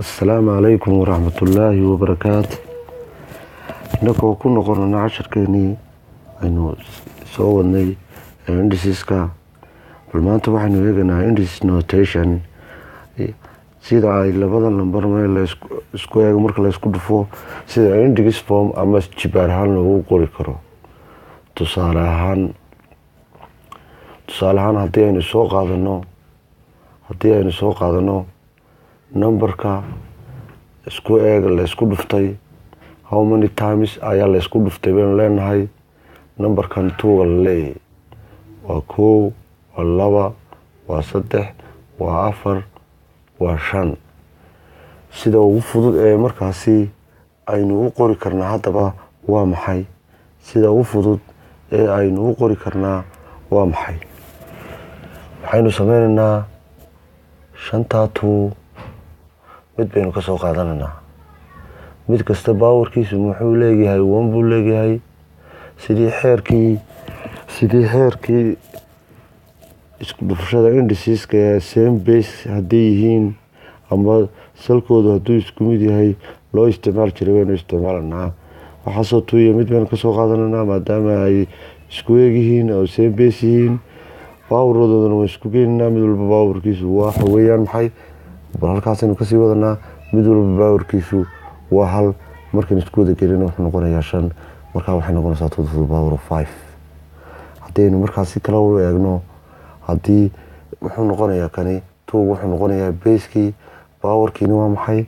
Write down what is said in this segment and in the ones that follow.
السلام عليكم ورحمة الله وبركاته. إنكو كنا قرنا عشر كيني إنه سووني إنديسيسكا بالمانت waxaan weeganaa indices notation sida ay labada lambar meel la isku eego marka la isku dhufo sida index form ama jibaar ahaan loogu qori karo. tusaale ahaan haddii aynu soo qaadano numberka isku eeg la isku dhuftay how many times ayaa la isku dhuftay baynu leenahay numberkan 2 la leeyahay waa 1 waa 2 waa 3 waa 4 waa 5 sida ugu fudud ee markaasi aynu u qori karnaa haddaba waa maxay sida ugu fudud ee aynu u qori karnaa waa maxay waxaynu sameynaynaa 5 mid baynu ka soo qaadanaynaa mid kasta powerkiisu muxuu leeyahay 1 buu leeyahay sidii xeerkii isku dhufashada indiceska same base haddii yihiin ama salkoodu hadduu isku mid yahay loo isticmaali jiray waynu isticmaalanaa waxaasoo tuuya mid baynu ka soo qaadanaynaa maadaama ay isku eeg yihiin oo same base yihiin powerdoodana waa isku geenaynaa mid walba powerkiisu waxa weeyaan maxay bal halkaasaynu kasii wadanaa mid walba powerkiisu waa hal markaan isku wada gelino wuxuu noqonayaa 5 markaa waxay noqonaysaa 2 to the power of 5 haddaynu markaasi kala u eegno haddii wuxuu noqonayaa kani 2 wuxuu noqonayaa basekii powerkiina waa maxay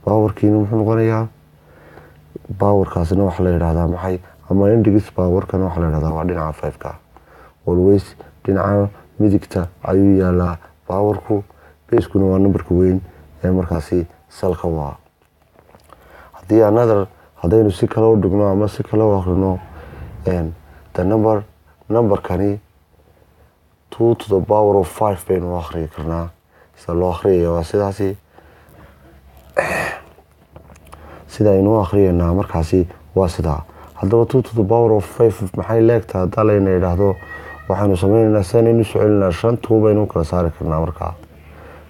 powerkiina wuxuu noqonayaa powerkaasina waxa la yiraahdaa maxay ama index powerkana waxa la yiraahdaa waa dhinaca 5ka always dhinaca midigta ayuu yaalaa powerku basekuna waa numberka weyn ee markaasi salka waa haddaynu si kale u dhigno ama si kale u akhrino the numberkani 2 to the power of 5 baynu akhriyi karnaa sida loo akhriyayo waa sidaasi sida aynu akhriyeynaa markaasi waa sidaa haddaba 2 to the power of 5 maxay leegtaa haddaa layna yidhaahdo waxaanu sameynaynaa sanaynu socelinaa 5 baynu kala saari karnaa markaa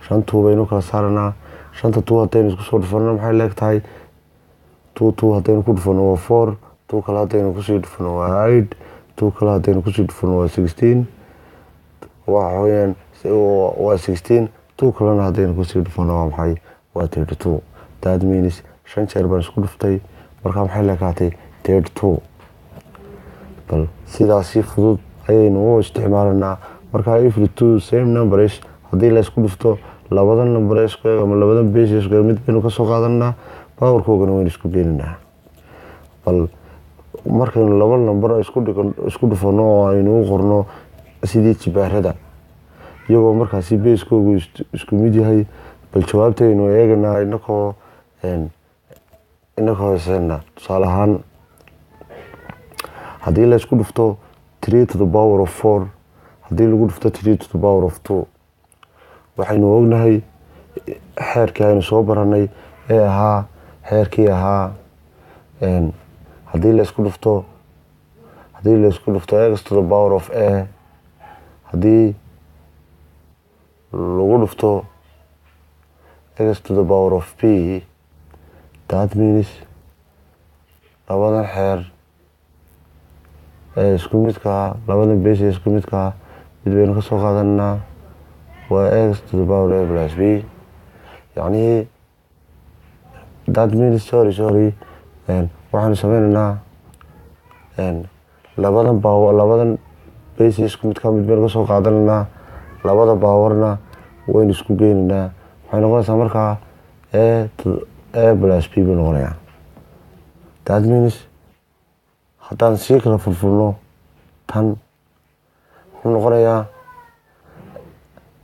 5 baynu kala saaranaa 5 haddaynu isku soo dhufano maxay leegtahay 2 haddaynu ku dhufano waa 4 2 kale haddaynu kusii dhufano waa 8 2 kale haddaynu kusii dhufano waa 16 waxa weeyaan waa 16 2 kalena haddaynu kusii dhufano waa maxay waa 32 that means 5 jeer baan isku dhuftay markaa maxay leekaatay 32 bal sidaasi fudud ayaynu u isticmaalanaa markaa every two same numbers haddii la isku dhufto labadan number isku eeg ama labadan base isku eeg mid baynu ka soo qaadanaa powerkoogana waynu isku geenaynaa bal markaynu laba number isku dhufano oo aynu u qorno sidii jibaarada iyagoo markaasi basekoogu isku mid yahay bal jawaabtaynu eeganaa inakoo heesayna tusaale ahaan haddii la isku dhufto 3 to the power of 4 haddii lagu dhufto 3 to the power of 2 waxaynu ognahay xeerkii aynu soo baranay ee ahaa xeerkii ahaa haddii la isku dhufto x to the power of a haddii lagu dhufto x to the power of b that means labadan xeer ee isku midkaa labadan base ee isku midkaa mid baynu ka soo qaadanaa waa x to the power a plus b yacni that means sorry waxaanu sameynaynaa labadan base isku midkaa mid baynu ka soo qaadanaynaa labada powerna waynu isku geenaynaa waxay noqonaysaa markaa a plus b buu noqonayaa that means haddaan sii kala furfurno tan wuxuu noqonayaa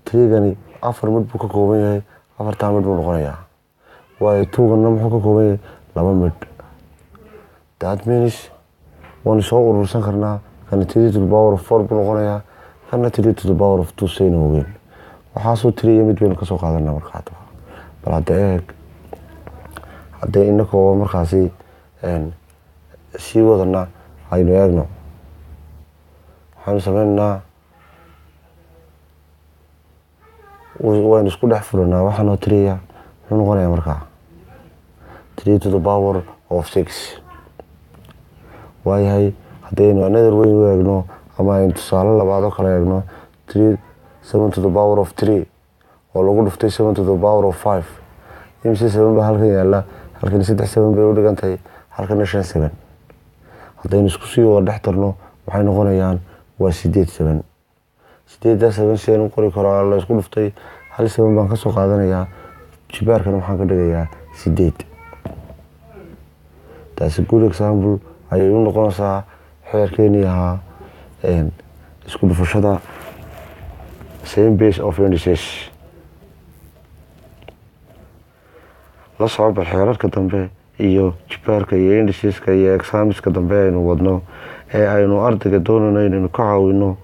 3gani 4 mid buu ka kooban yahay 4 mid buu noqonayaa waayo 2gana muxuu ka kooban yahay 2 mid that means waanu soo urursan karnaa kana 3 to the power of 4 buu noqonayaa kana 3 to the power of 2 saynu ogeen waxaasoo 3 mid baynu ka soo qaadanaa markaa bal hadda eeg haddee inakoo markaasi sii wadana aynu eegno waxaanu sameynaynaa waynu isku dhex furanaa waxaanoo tiriya muxuu noqonayaa markaa 3 to the power of 6 waayahay. haddaynu another way u eegno ama aynu tusaale labaad oo kale eegno 7 to the power of 3 oo lagu dhuftay 7 to the power of 5 imse 7 baa halkan yaalla, halkan 3 7 bay u dhigan tahay, halkan 5 7. haddaynu isku sii wada dhex tarno waxay noqonayaan waa 8 7. 8 7 si aynu qori karo la isku dhuftay hal 7 baan ka soo qaadanayaa, jibaarkana waxaan ka dhigayaa 8. taasi good example ayay u noqonaysaa xeerkeeni ahaa isku dhufashada same base of indices. la soco bal xeerarka dambe iyo jibaarka iyo indiceska iyo examiska dambe aynu wadno ee aynu ardayga doonayno inaynu ka caawino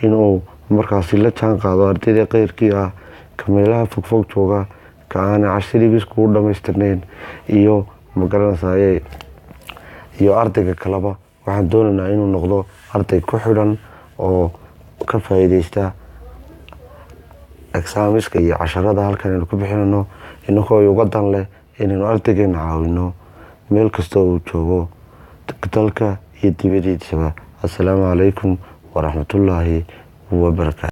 inuu markaasi la jaan qaado ardayda qeyrkii ah ka meelaha fogfog jooga ka aanay cashirigiisku u dhammaystirnayn iyo magaranaysaye iyo ardayga kaleba. waxaan doonaynaa inuu noqdo arday ku xidhan oo ka faa'iidaysta examiska iyo casharada halkan aynu ku bixinayno, inagoo uga dan leh inaynu ardaygeena caawino meel kasta uu joogo dalka iyo dibadiisaba. assalaamu calaykum waraxmatullaahi wabarakaatu.